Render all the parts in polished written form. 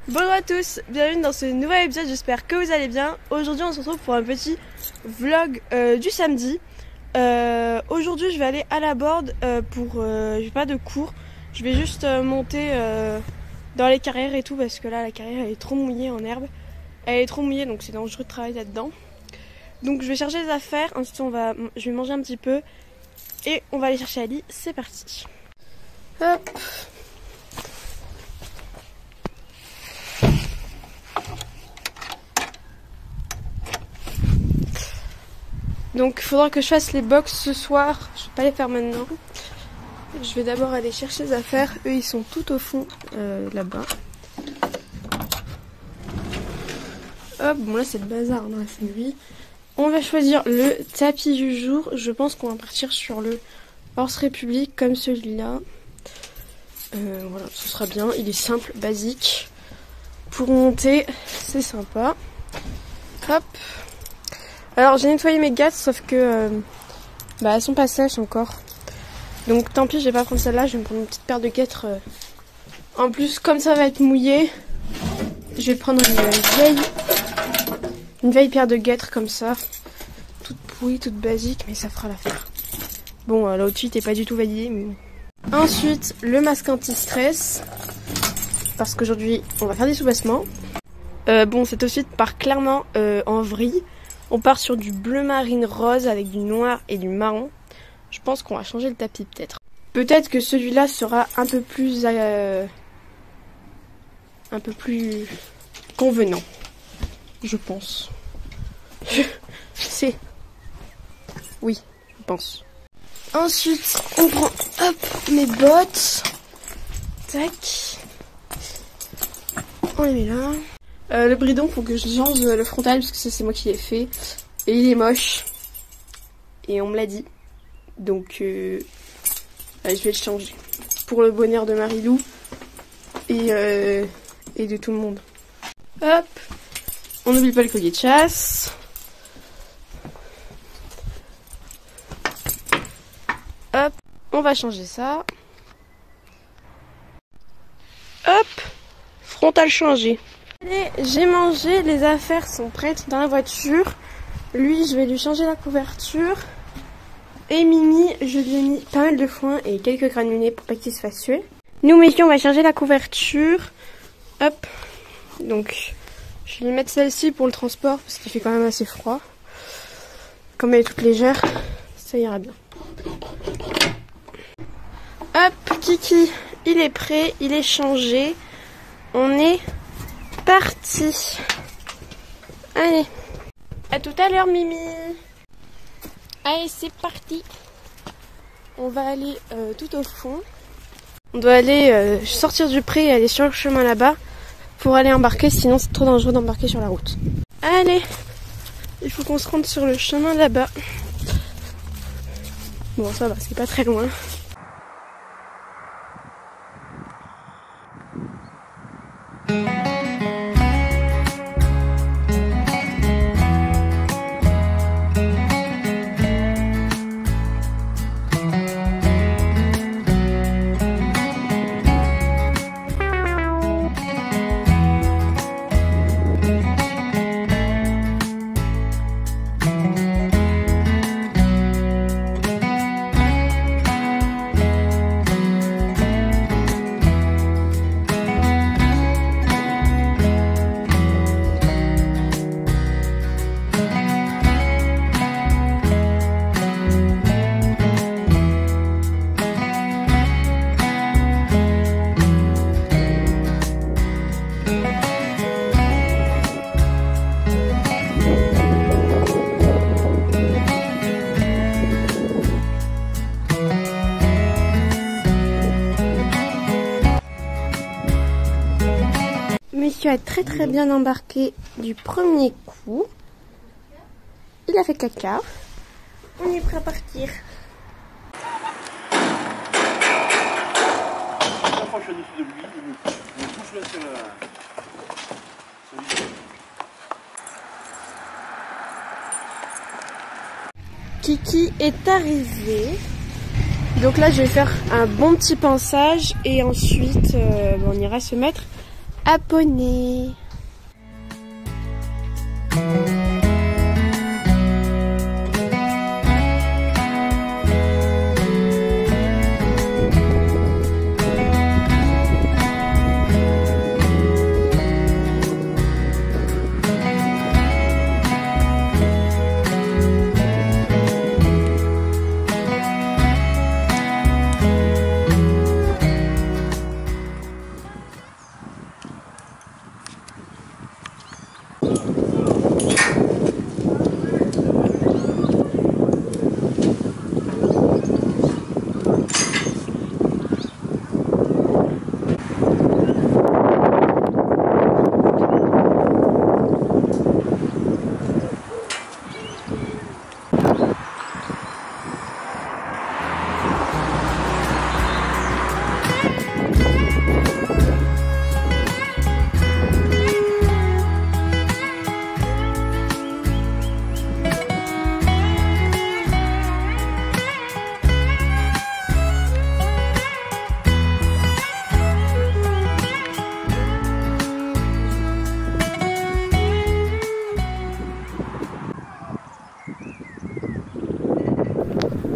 Bonjour à tous, bienvenue dans ce nouvel épisode, j'espère que vous allez bien. Aujourd'hui on se retrouve pour un petit vlog du samedi. Aujourd'hui je vais aller à la board pour, j'ai pas de cours. Je vais juste monter dans les carrières et tout parce que là la carrière elle est trop mouillée en herbe. Elle est trop mouillée donc c'est dangereux de travailler là-dedans. Donc je vais chercher les affaires, ensuite je vais manger un petit peu et on va aller chercher Ali, c'est parti. Hop. Donc il faudra que je fasse les box ce soir, je vais pas les faire maintenant. Je vais d'abord aller chercher les affaires, eux ils sont tout au fond là-bas. Hop, bon là c'est le bazar dans la nuit. On va choisir le tapis du jour, je pense qu'on va partir sur le Horse République comme celui-là. Voilà, ce sera bien, il est simple, basique. Pour monter, c'est sympa. Hop. Alors j'ai nettoyé mes gâtes sauf que elles sont pas sèches encore. Donc tant pis, je vais pas prendre celle-là, je vais me prendre une petite paire de guêtres. En plus comme ça va être mouillé, je vais prendre une vieille paire de guêtres comme ça. Toute pourrie, toute basique, mais ça fera l'affaire. Bon là au-dessus t'es pas du tout validé mais bon. Ensuite le masque anti-stress. Parce qu'aujourd'hui on va faire des soubassements. Bon c'est tout de suite par Clairement en vrille. On part sur du bleu marine rose avec du noir et du marron. Je pense qu'on va changer le tapis peut-être. Peut-être que celui-là sera un peu plus convenant. Je pense. Oui, je pense. Ensuite, on prend mes bottes. Tac. On les met là. Le bridon, faut que je change le frontal parce que ça c'est moi qui l'ai fait. Et il est moche. Et on me l'a dit. Donc je vais le changer. Pour le bonheur de Marilou. Et de tout le monde. Hop. On n'oublie pas le collier de chasse. Hop. On va changer ça. Hop. Frontal changé. Allez, j'ai mangé, les affaires sont prêtes dans la voiture. Lui, je vais lui changer la couverture. Et Mimi, je lui ai mis pas mal de foin et quelques granulés pour pas qu'il se fasse tuer. Nous, messieurs, on va changer la couverture. Hop. Donc, je vais lui mettre celle-ci pour le transport parce qu'il fait quand même assez froid. Comme elle est toute légère, ça ira bien. Hop, Kiki, il est prêt, il est changé. On est parti. Allez. À tout à l'heure, Mimi. Allez, c'est parti. On va aller tout au fond. On doit aller sortir du pré et aller sur le chemin là-bas pour aller embarquer, sinon c'est trop dangereux d'embarquer sur la route. Allez. Il faut qu'on se rende sur le chemin là-bas. Bon, ça va, c'est pas très loin. Monsieur a très bien embarqué du premier coup. Il a fait caca. On est prêt à partir. L'enfant, je suis au-dessus de lui, il me touche là sur le... Kiki est arrivé. Donc là je vais faire un bon petit pansage et ensuite on ira se mettre abonner.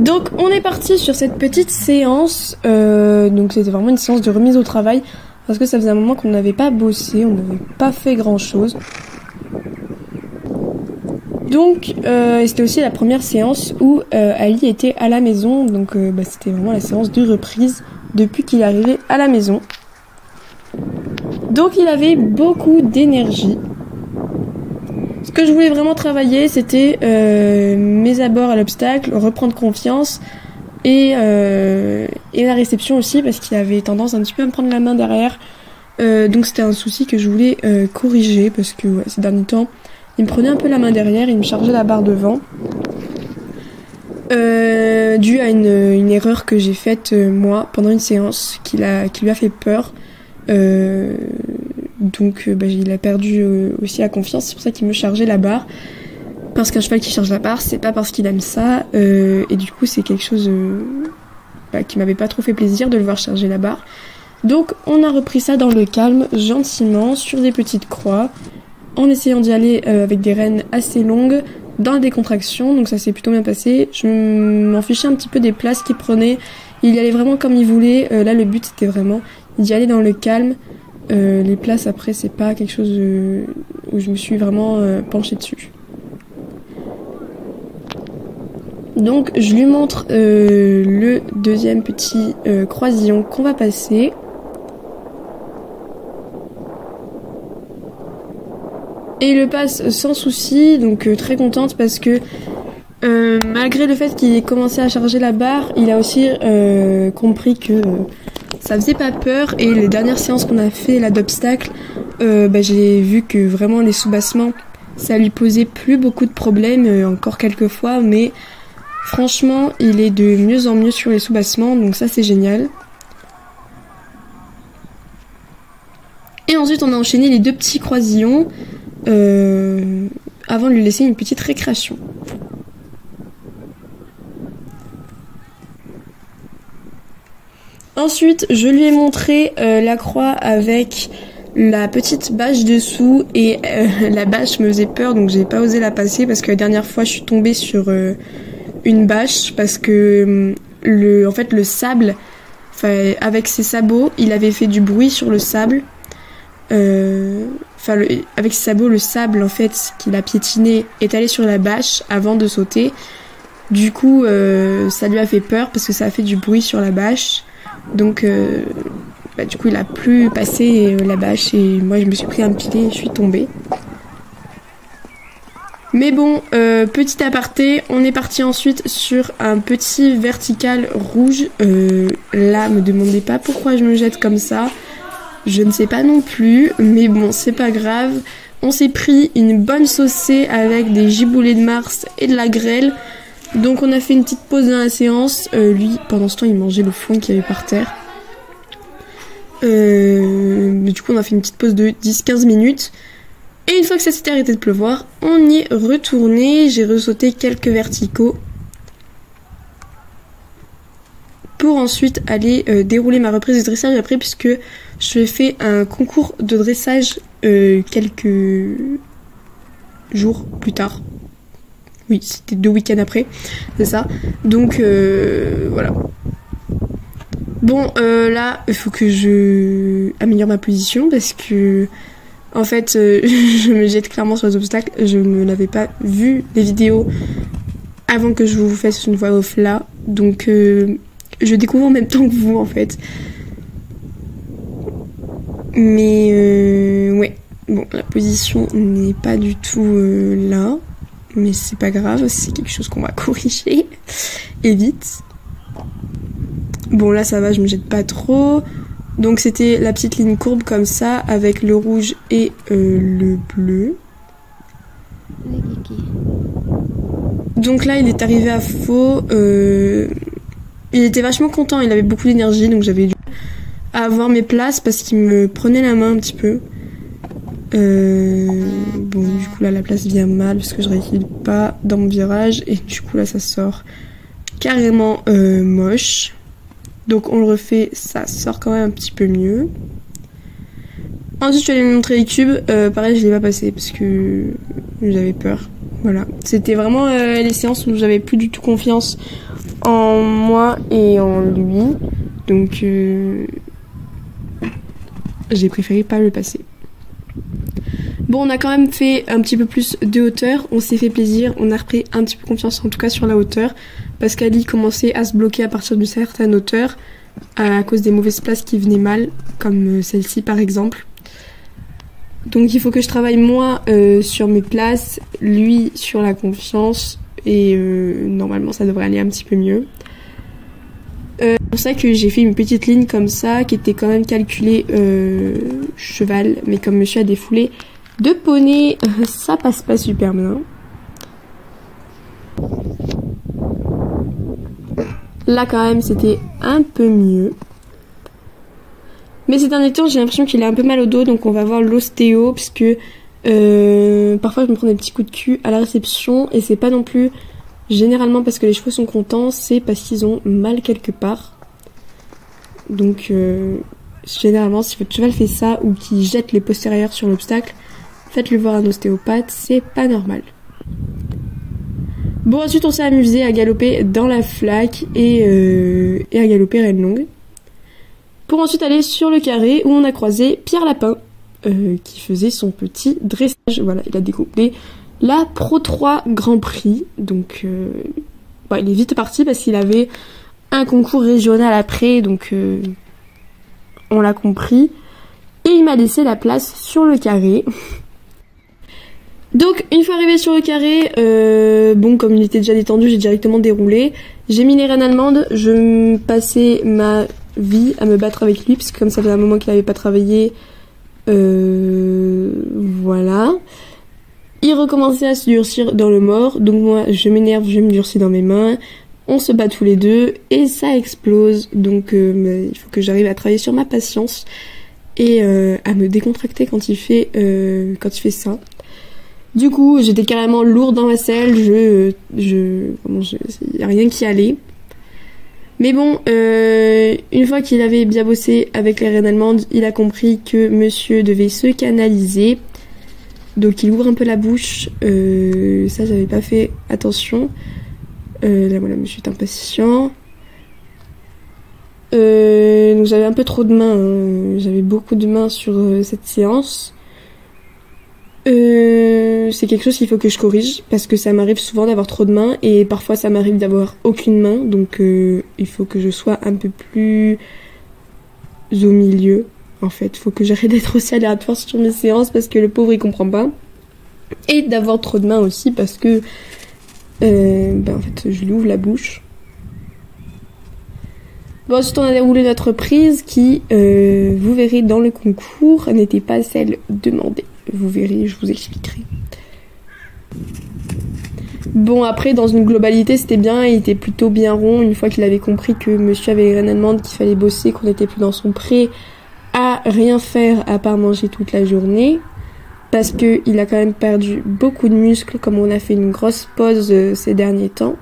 Donc on est parti sur cette petite séance, donc c'était vraiment une séance de remise au travail parce que ça faisait un moment qu'on n'avait pas bossé, on n'avait pas fait grand chose. Donc c'était aussi la première séance où Ali était à la maison, donc c'était vraiment la séance de reprise depuis qu'il est arrivé à la maison. Donc il avait beaucoup d'énergie. Ce que je voulais vraiment travailler, c'était mes abords à l'obstacle, reprendre confiance et la réception aussi, parce qu'il avait tendance un petit peu à me prendre la main derrière. Donc c'était un souci que je voulais corriger, parce que ces derniers temps, il me prenait un peu la main derrière, il me chargeait la barre devant. Dû à une erreur que j'ai faite moi pendant une séance qui lui a fait peur. Donc il a perdu aussi la confiance, c'est pour ça qu'il me chargeait la barre. Parce qu'un cheval qui charge la barre, c'est pas parce qu'il aime ça, et du coup c'est quelque chose qui m'avait pas trop fait plaisir de le voir charger la barre. Donc on a repris ça dans le calme, gentiment, sur des petites croix, en essayant d'y aller avec des rênes assez longues, dans la décontraction, donc ça s'est plutôt bien passé. Je m'en fichais un petit peu des places qu'il prenait, il y allait vraiment comme il voulait. Là le but c'était vraiment d'y aller dans le calme. Les places après c'est pas quelque chose où je me suis vraiment penchée dessus. Donc je lui montre le deuxième petit croisillon qu'on va passer. Et il le passe sans souci, donc très contente parce que malgré le fait qu'il ait commencé à charger la barre, il a aussi compris que ça faisait pas peur. Et les dernières séances qu'on a fait là d'obstacles, j'ai vu que vraiment les soubassements, ça lui posait plus beaucoup de problèmes, encore quelques fois, mais franchement il est de mieux en mieux sur les soubassements, donc ça c'est génial. Et ensuite on a enchaîné les deux petits croisillons avant de lui laisser une petite récréation. Ensuite, je lui ai montré la croix avec la petite bâche dessous, et la bâche me faisait peur, donc j'ai pas osé la passer parce que la dernière fois je suis tombée sur une bâche parce que le sable, avec ses sabots, il avait fait du bruit sur le sable. Avec ses sabots, le sable en fait qu'il a piétiné est allé sur la bâche avant de sauter. Du coup, ça lui a fait peur parce que ça a fait du bruit sur la bâche. Donc, du coup, il a plus passé la bâche et moi, je me suis pris un pilet et je suis tombée. Mais bon, petit aparté, on est parti ensuite sur un petit vertical rouge. Là, me demandez pas pourquoi je me jette comme ça. Je ne sais pas non plus, mais bon, c'est pas grave. On s'est pris une bonne saucée avec des giboulées de Mars et de la grêle. Donc on a fait une petite pause dans la séance. Lui, pendant ce temps, il mangeait le foin qu'il y avait par terre. Mais du coup, on a fait une petite pause de 10-15 minutes. Et une fois que ça s'était arrêté de pleuvoir, on y est retourné. J'ai ressauté quelques verticaux. pour ensuite aller dérouler ma reprise de dressage après, puisque je fais un concours de dressage quelques jours plus tard. Oui, c'était 2 week-ends après, c'est ça. Donc voilà. Bon, là, il faut que je améliore ma position parce que, en fait, je me jette clairement sur les obstacles. Je ne l'avais pas vu les vidéos avant que je vous fasse une voix off là. Donc, je découvre en même temps que vous, en fait. Mais, ouais. Bon, la position n'est pas du tout là. Mais c'est pas grave, c'est quelque chose qu'on va corriger. Et vite. Bon, là, ça va, je me jette pas trop. Donc, c'était la petite ligne courbe comme ça, avec le rouge et le bleu. Donc là, il est arrivé à faux. Il était vachement content, il avait beaucoup d'énergie, donc j'avais dû avoir mes places parce qu'il me prenait la main un petit peu. Bon, du coup, là, la place vient mal parce que je rééquilibre pas dans mon virage. Et du coup, là, ça sort carrément moche. Donc, on le refait, ça sort quand même un petit peu mieux. Ensuite, je suis allée me montrer les cubes. Pareil, je l'ai pas passé parce que j'avais peur. Voilà. C'était vraiment les séances où j'avais plus du tout confiance en moi et en lui. Donc, j'ai préféré pas le passer. Bon, on a quand même fait un petit peu plus de hauteur, on s'est fait plaisir, on a repris un petit peu confiance en tout cas sur la hauteur, parce qu'Ali commençait à se bloquer à partir d'une certaine hauteur, à cause des mauvaises places qui venaient mal, comme celle-ci par exemple. Donc il faut que je travaille moi sur mes places, lui sur la confiance, et normalement ça devrait aller un petit peu mieux. C'est pour ça que j'ai fait une petite ligne comme ça, qui était quand même calculée cheval, mais comme monsieur a défoulé de poney, ça passe pas super bien. Là quand même c'était un peu mieux. Mais ces derniers temps j'ai l'impression qu'il a un peu mal au dos, donc on va voir l'ostéo, puisque parfois je me prends des petits coups de cul à la réception, et c'est pas non plus généralement parce que les chevaux sont contents, c'est parce qu'ils ont mal quelque part. Donc généralement si votre cheval fait ça ou qu'il jette les postérieurs sur l'obstacle, faites-le voir un ostéopathe, c'est pas normal. Bon, ensuite on s'est amusé à galoper dans la flaque et à galoper reine longue. Pour ensuite aller sur le carré où on a croisé Pierre Lapin qui faisait son petit dressage. Voilà, il a découpé la Pro 3 Grand Prix. Donc bon, il est vite parti parce qu'il avait un concours régional après, donc on l'a compris. Et il m'a laissé la place sur le carré. Donc une fois arrivé sur le carré, bon, comme il était déjà détendu, j'ai directement déroulé. J'ai mis les rênes allemandes, je me passais ma vie à me battre avec lui, parce que comme ça faisait un moment qu'il n'avait pas travaillé, voilà. Il recommençait à se durcir dans le mort, donc moi je m'énerve, je me durcis dans mes mains, on se bat tous les deux et ça explose. Donc il faut que j'arrive à travailler sur ma patience et à me décontracter quand il fait ça. Du coup, j'étais carrément lourde dans ma selle, il y a rien qui allait. Mais bon, une fois qu'il avait bien bossé avec les rênes allemandes, il a compris que monsieur devait se canaliser. Donc il ouvre un peu la bouche, ça j'avais pas fait attention. Là voilà, monsieur est impatient. Donc j'avais un peu trop de mains, hein. J'avais beaucoup de mains sur cette séance. C'est quelque chose qu'il faut que je corrige, parce que ça m'arrive souvent d'avoir trop de mains et parfois ça m'arrive d'avoir aucune main, donc il faut que je sois un peu plus au milieu. En fait, il faut que j'arrête d'être aussi aléatoire sur mes séances parce que le pauvre il comprend pas, et d'avoir trop de mains aussi parce que en fait je lui ouvre la bouche. Bon, ensuite on a déroulé notre prise qui, vous verrez dans le concours, n'était pas celle demandée. Vous verrez, je vous expliquerai. Bon, après, dans une globalité, c'était bien, il était plutôt bien rond, une fois qu'il avait compris que monsieur avait les rênes allemandes, qu'il fallait bosser, qu'on n'était plus dans son pré à rien faire à part manger toute la journée, parce qu'il a quand même perdu beaucoup de muscles, comme on a fait une grosse pause ces derniers temps.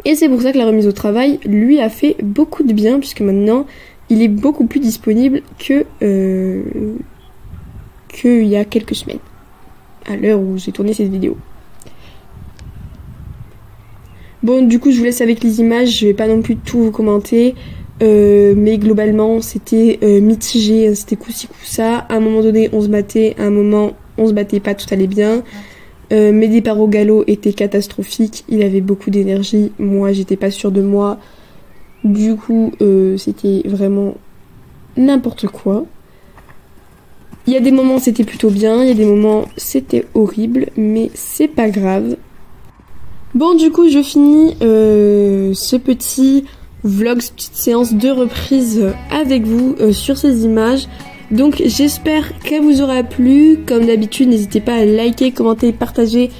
Et c'est pour ça que la remise au travail lui a fait beaucoup de bien, puisque maintenant il est beaucoup plus disponible qu'il y a quelques semaines, à l'heure où j'ai tourné cette vidéo. Bon, du coup je vous laisse avec les images, je vais pas non plus tout vous commenter, mais globalement c'était mitigé, c'était coup-ci coup-ça. À un moment donné on se battait, à un moment on se battait pas, tout allait bien. Mes départs au galop étaient catastrophiques, il avait beaucoup d'énergie, moi j'étais pas sûre de moi, du coup c'était vraiment n'importe quoi. Il y a des moments c'était plutôt bien, il y a des moments c'était horrible, mais c'est pas grave. Bon, du coup je finis ce petit vlog, cette petite séance de reprise avec vous sur ces images. Donc j'espère qu'elle vous aura plu. Comme d'habitude, n'hésitez pas à liker, commenter, partager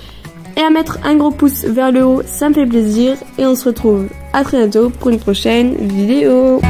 et à mettre un gros pouce vers le haut, ça me fait plaisir. Et on se retrouve à très bientôt pour une prochaine vidéo.